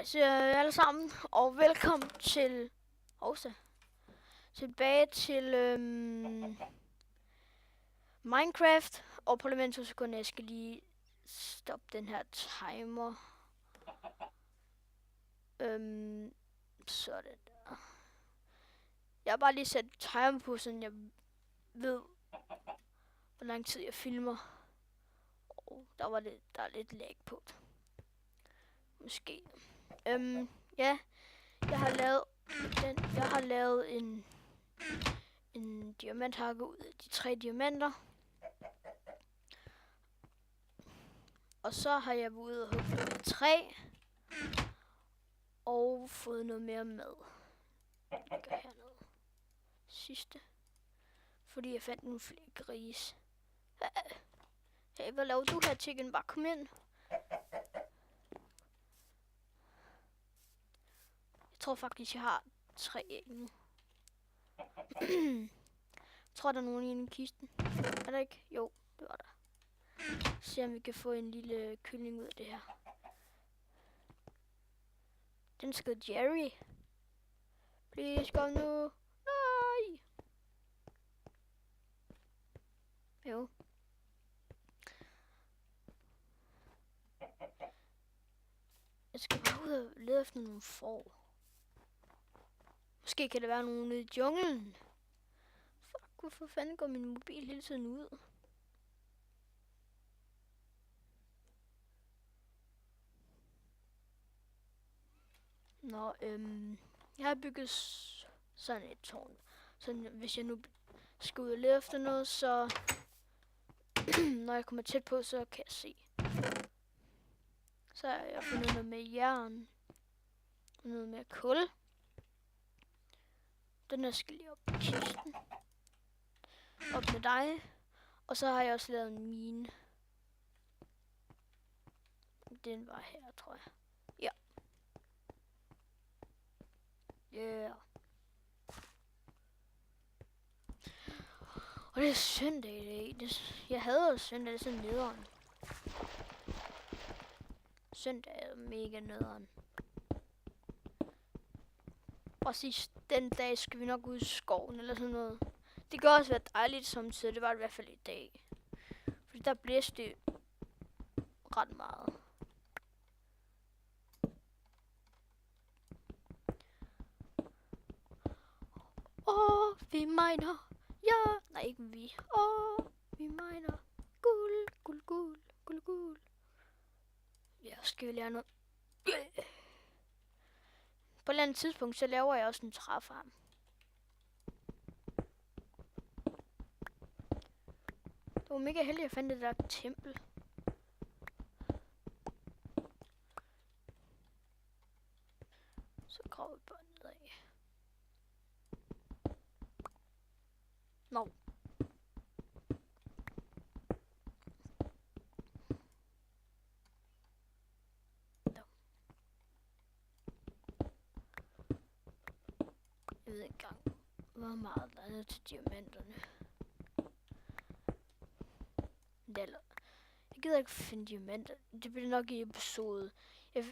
Så alle sammen, og velkommen til tilbage til Minecraft. Og på lige 2 sekunder, jeg skal lige stoppe den her timer. Sådan der. Jeg har bare lige sat timer på, så jeg ved, hvor lang tid jeg filmer. Og der er lidt lag på. Måske. Ja, jeg har lavet en diamanthakke ud af de 3 diamanter. Og så har jeg været ude og hugge et træ. Og fået noget mere mad. Jeg gør hernede. Sidste. Fordi jeg fandt nogle flere grise. Hey, hvad laver du her, chicken? Bare kom ind. Jeg tror faktisk, jeg har 3 æg nu. Jeg tror, der er nogen i kisten. Er der ikke? Jo, det var der. Se om vi kan få en lille kylling ud af det her. Den skal Jerry. Please, kom nu. Nej. Jo. Jeg skal bare ud og lede efter nogle får. Måske kan det være nogen ude i junglen. Fuck, hvorfor fanden går min mobil hele tiden ud? Nå, jeg har bygget sådan et tårn. Så hvis jeg nu skal ud og lede efter noget, så når jeg kommer tæt på, så kan jeg se. Så har jeg fundet noget med jern. Og noget med kul. Den her skal lige op i kisten. Op med dig. Og så har jeg også lavet en mine. Den var her, tror jeg. Ja. Yeah. Og det er søndag i dag. Jeg hader søndag, det er sådan nederen. Søndag er mega nederen. Præcis den dag skal vi nok ud i skoven eller sådan noget. Det kan også være dejligt samtidig, det var det i hvert fald i dag. Fordi der blæste det ret meget. Vi miner. Ja, nej ikke vi. Vi miner. Guld, guld, guld, guld, guld. Ja, skal vi lære noget. På et eller andet tidspunkt, så laver jeg også en træfarm. Det var mega heldigt, at jeg fandt det der tempel. Så graver vi bare nedad. Nå. Jeg ved ikke engang, hvor meget der er nede til diamanterne. Jeg gider ikke finde diamanter. Det bliver nok i episode. Jeg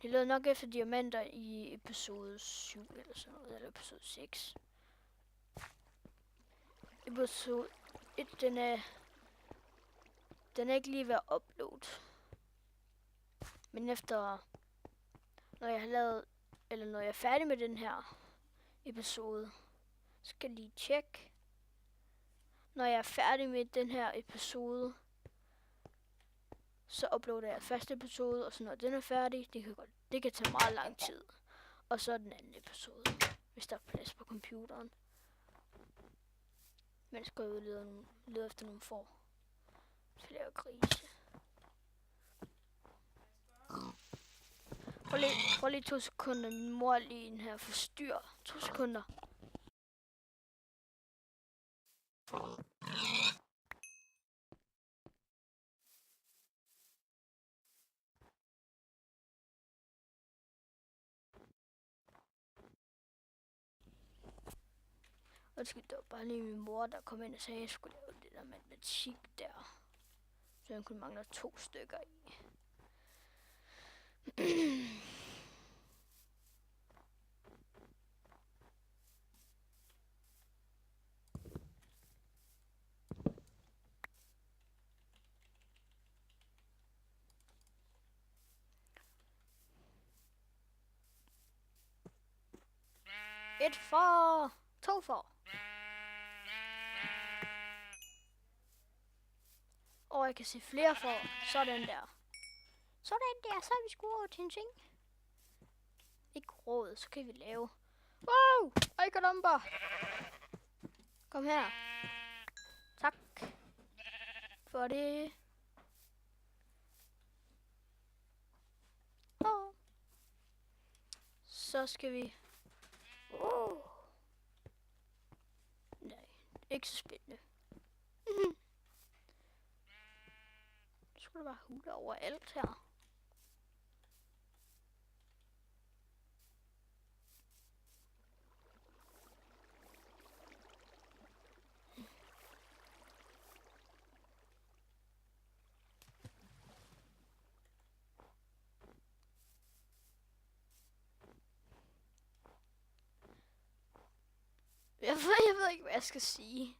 leder nok efter diamanter i episode 7 eller sådan noget, eller episode 6. Episode 1, den er ikke lige ved at uploade. Men efter, når jeg er færdig med den her episode, skal jeg lige tjekke. Når jeg er færdig med den her episode, så uploader jeg første episode, og så når den er færdig, det kan tage meget lang tid. Og så den anden episode, hvis der er plads på computeren. Men skal jeg lede efter nogle får. Flere grise. Prøv lige 2 sekunder, min mor er lige en her forstyr. 2 sekunder. Undskyld, det var bare lige min mor, der kom ind og sagde, at jeg skulle lave det der matematik der. Så jeg kun mangler 2 stykker i. Et får. 2 får. Og jeg kan se flere får. Sådan der. Sådan der, så er vi sgu over til en ting. Ikke råd, så kan vi lave. Wow! Ej, Columba! Kom her. Tak. For det. Oh. Så skal vi. Nej, ikke så spændende. Så skulle der bare hule over alt her. Jeg ved ikke, hvad jeg skal sige.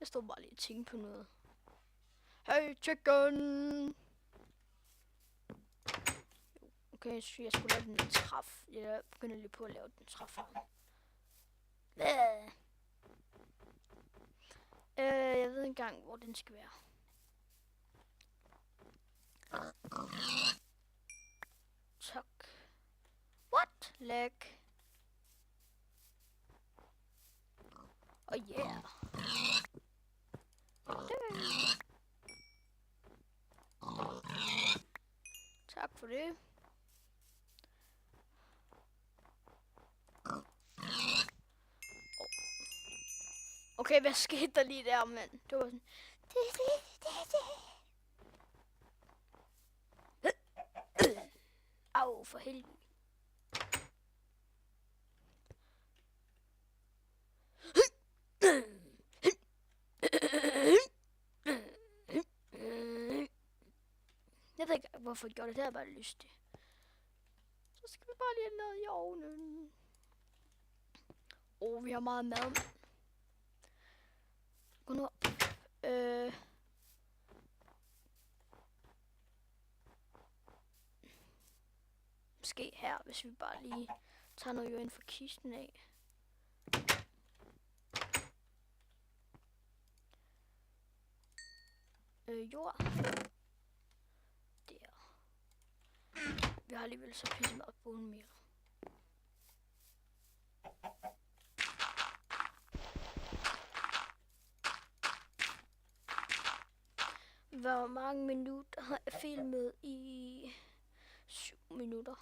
Jeg står bare lige og tænker på noget. Hey, chicken! Okay, jeg synes, jeg skulle lave den træf. Jeg begynder lige på at lave den træfarm. Jeg ved ikke engang, hvor den skal være. Tak. What? Lag. Oh yeah. Tak for det. Okay, hvad skete der lige der, mand? Det var sådan. Au, for helvede. Jeg ved ikke, hvorfor jeg gjorde det. Det er bare lystigt. Så skal vi bare lige ned i ovnen. Vi har meget mad. Gå nu op. Måske her, hvis vi bare lige tager noget jord ind for kisten af. Jord. Der. Vi har alligevel så pisse meget bonmel. Hvor mange minutter har jeg filmet i? 7 minutter.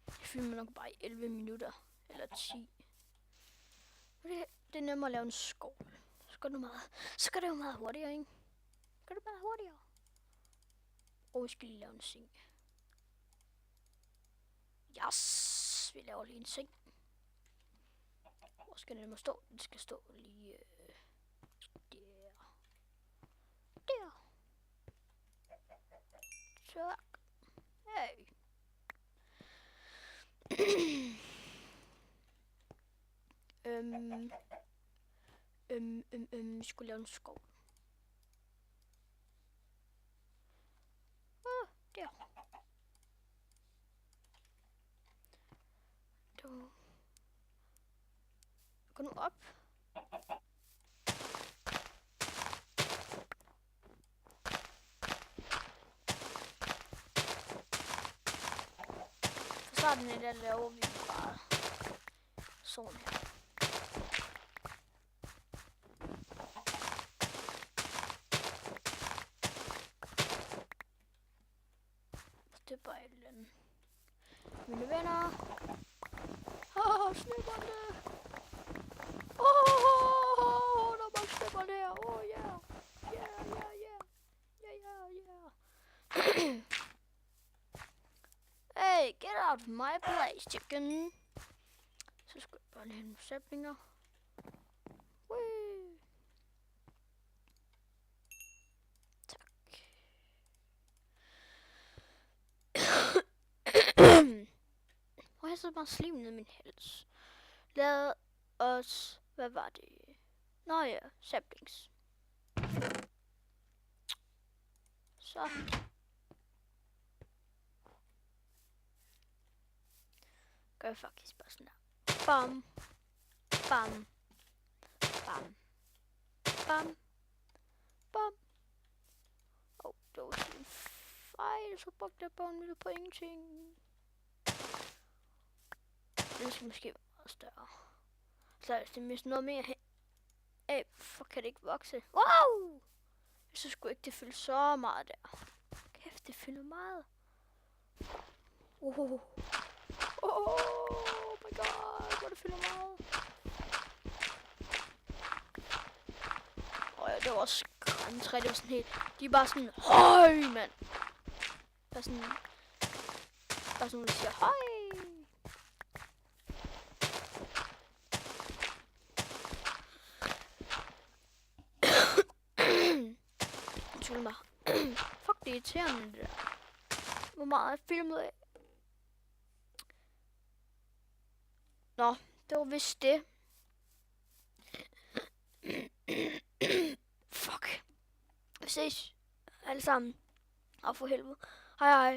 Jeg filmer nok bare i 11 minutter. Eller 10. Det er nemmere at lave en skål. Så går det jo meget hurtigere, ikke? Gør det meget hurtigere. Og vi skal lige lave en seng. Yes! Vi laver lige en seng. Hvor skal den stå? Den skal stå lige der. Der. Tak. Hey. Vi skulle lave en skov. Der. Gå nu op. For starten af det laver vi bare sådan her. Det er bare et eller andet. Mine venner. Snipperne. Der er mange snipper der. Yeah. Hey, get out of my place, chicken. Så skal jeg bare lige have nogle sætninger. Tak. så meget slim ned i min hals. Lad os... Hvad var det? Nå ja, saplings. Så. Gør jeg faktisk bare sådan der. Bam. Bam. Bam. Bam. Bam. Det var sådan en fejl, så brugte jeg bare en lille på ingenting. Den skal måske være meget større. Så hvis det mister noget mere af, hvorfor kan det ikke vokse? Wow! Jeg synes sgu ikke, det fylder så meget der. Kæft, det fylder meget. Oh my god, hvor det fylder meget. Ja, det var også græntræ, det var sådan helt... De er bare sådan, høj, mand. Bare sådan, man siger, høj. Undskyld mig. Fuck, det er irriterende, det der. Hvor meget er filmet af? Nå, det var vist det. Fuck. Vi ses alle sammen. Og for helvede. Hej hej.